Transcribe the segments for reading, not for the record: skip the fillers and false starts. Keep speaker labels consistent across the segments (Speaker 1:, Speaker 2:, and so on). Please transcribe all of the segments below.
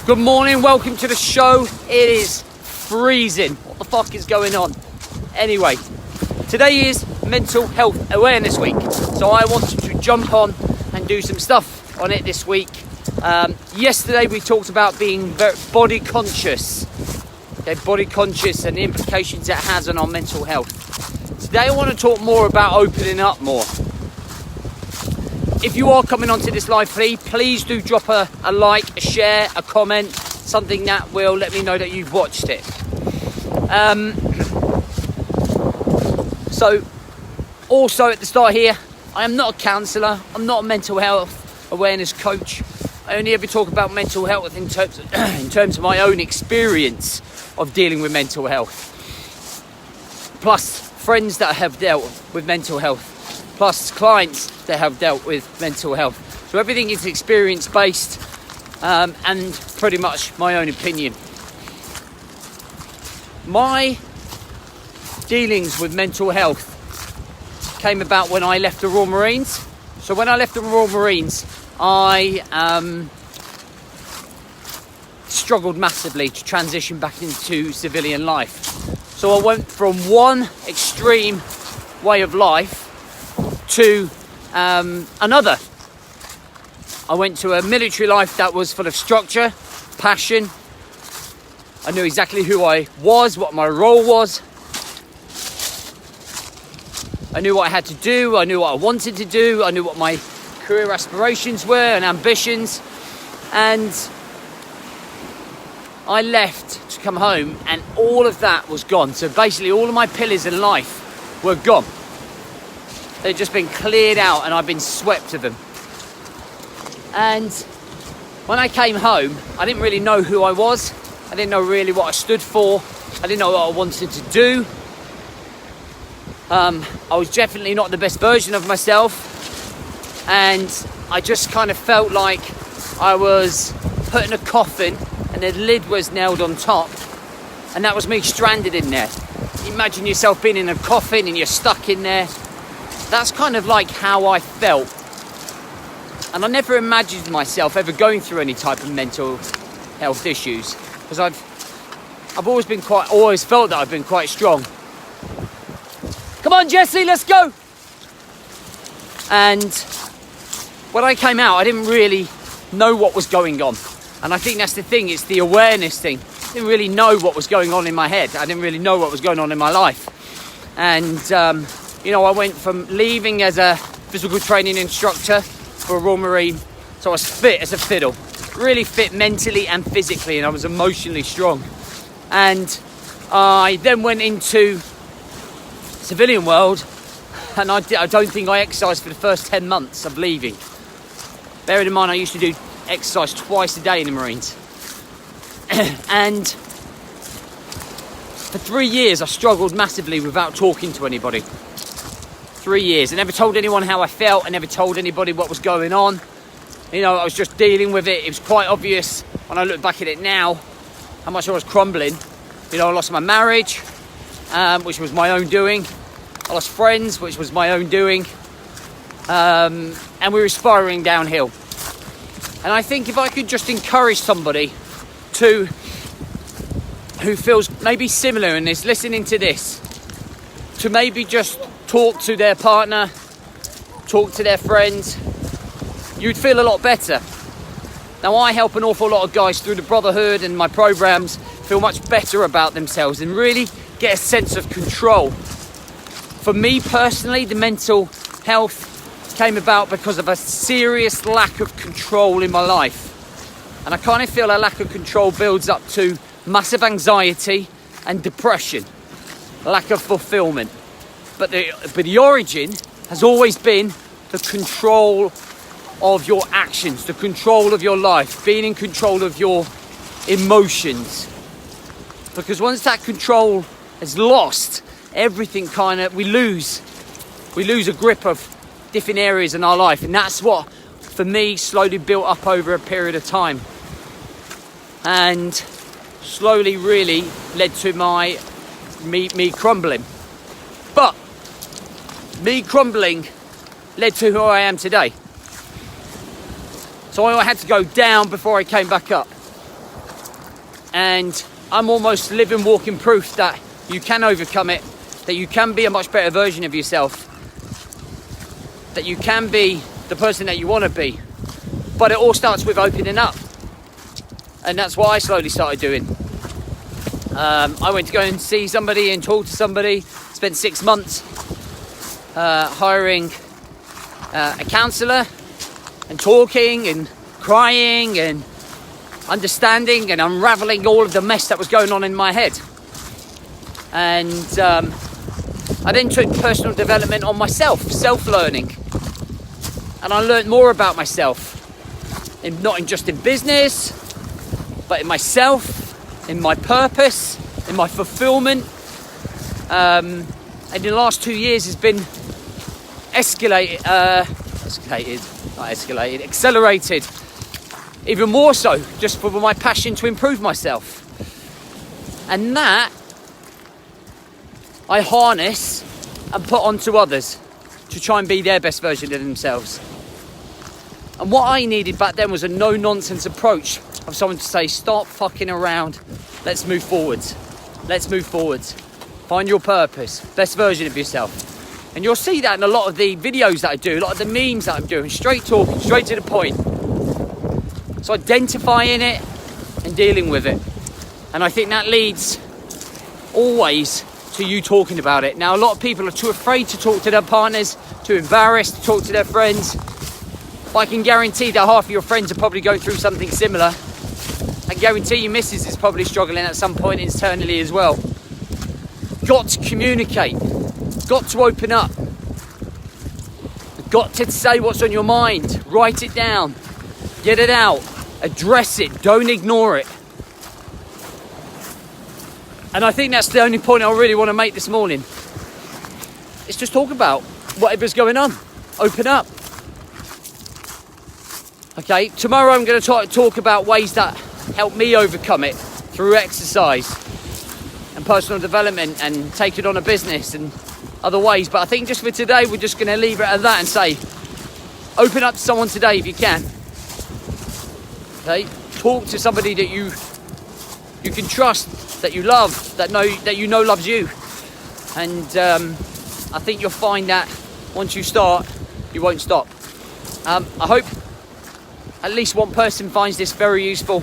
Speaker 1: Good morning, welcome to the show. It is freezing. What the fuck is going on? Anyway, today is Mental Health Awareness Week, so I wanted to jump on and do some stuff on it this week. Yesterday we talked about being very body conscious, body conscious and the implications it has on our mental health. Today I want to talk more about opening up more. If you are coming onto this live feed, please do drop a like, a share, a comment, something that will let me know that you've watched it. So, also at the start here, I am not a counsellor, I'm not a mental health awareness coach. I only ever talk about mental health in terms of my own experience of dealing with mental health. Plus, friends that have dealt with mental health. Plus clients that have dealt with mental health. So everything is experience based and pretty much my own opinion. My dealings with mental health came about when I left the Royal Marines. So when I left the Royal Marines, I struggled massively to transition back into civilian life. So I went from one extreme way of life to another. I went to a military life that was full of structure, passion. I knew exactly who I was, what my role was. I knew what I had to do, I knew what I wanted to do, I knew what my career aspirations were and ambitions. And I left to come home and all of that was gone. So basically all of my pillars in life were gone. They've just been cleared out and I've been swept of them. And when I came home, I didn't really know who I was. I didn't know really what I stood for. I didn't know what I wanted to do. I was definitely not the best version of myself. And I just kind of felt like I was put in a coffin and the lid was nailed on top. And that was me stranded in there. Imagine yourself being in a coffin and you're stuck in there. That's kind of like how I felt. And I never imagined myself ever going through any type of mental health issues. Because I've always felt that I've been quite strong. Come on, Jesse, let's go! And when I came out, I didn't really know what was going on. And I think that's the thing, it's the awareness thing. I didn't really know what was going on in my head. I didn't really know what was going on in my life. And I went from leaving as a physical training instructor for a Royal Marine, so I was fit as a fiddle, really fit mentally and physically, and I was emotionally strong. And I then went into civilian world, and I don't think I exercised for the first 10 months of leaving. Bearing in mind, I used to do exercise twice a day in the Marines. And for 3 years, I struggled massively without talking to anybody. 3 years. I never told anyone how I felt. I never told anybody what was going on. I was just dealing with it. It was quite obvious when I look back at it now how much I was crumbling. I lost my marriage, which was my own doing. I lost friends, which was my own doing. And we were spiraling downhill. And I think if I could just encourage somebody who feels maybe similar in this, listening to this, to maybe just talk to their partner, talk to their friends, you'd feel a lot better. Now, I help an awful lot of guys through the Brotherhood and my programs feel much better about themselves and really get a sense of control. For me personally, the mental health came about because of a serious lack of control in my life. And I kind of feel a lack of control builds up to massive anxiety and depression, lack of fulfillment. But the origin has always been the control of your actions, the control of your life, being in control of your emotions. Because once that control is lost, everything we lose a grip of different areas in our life. And that's what, for me, slowly built up over a period of time. And slowly really led to me crumbling. But me crumbling led to who I am today. So I had to go down before I came back up. And I'm almost living, walking proof that you can overcome it, that you can be a much better version of yourself, that you can be the person that you want to be. But it all starts with opening up. And that's what I slowly started doing. I went to go and see somebody and talk to somebody. Spent 6 months hiring a counsellor and talking and crying and understanding and unravelling all of the mess that was going on in my head. And I then took personal development on myself, self-learning. And I learned more about myself, not just in business, but in myself, in my purpose, in my fulfillment. And in the last 2 years has been accelerated, even more so, just for my passion to improve myself. And that I harness and put onto others to try and be their best version of themselves. And what I needed back then was a no-nonsense approach of someone to say, stop fucking around, let's move forwards. Let's move forwards. Find your purpose, best version of yourself. And you'll see that in a lot of the videos that I do, a lot of the memes that I'm doing, straight talking, straight to the point. So identifying it and dealing with it. And I think that leads always to you talking about it. Now, a lot of people are too afraid to talk to their partners, too embarrassed to talk to their friends. But I can guarantee that half of your friends are probably going through something similar. I guarantee your missus is probably struggling at some point internally as well. Got to communicate. Got to open up. Got to say what's on your mind. Write it down. Get it out. Address it. Don't ignore it. And I think that's the only point I really want to make this morning. It's just talk about whatever's going on. Open up. Okay, tomorrow I'm going to talk about ways that help me overcome it through exercise and personal development and taking on a business and other ways. But I think just for today, we're just going to leave it at that and say, open up to someone today if you can. Okay, talk to somebody that you can trust, that you love, that you know loves you. And I think you'll find that once you start, you won't stop. I hope at least one person finds this very useful,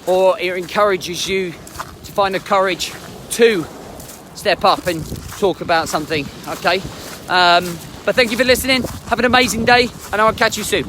Speaker 1: or it encourages you to find the courage to step up and talk about something, okay? But thank you for listening. Have an amazing day, and I'll catch you soon.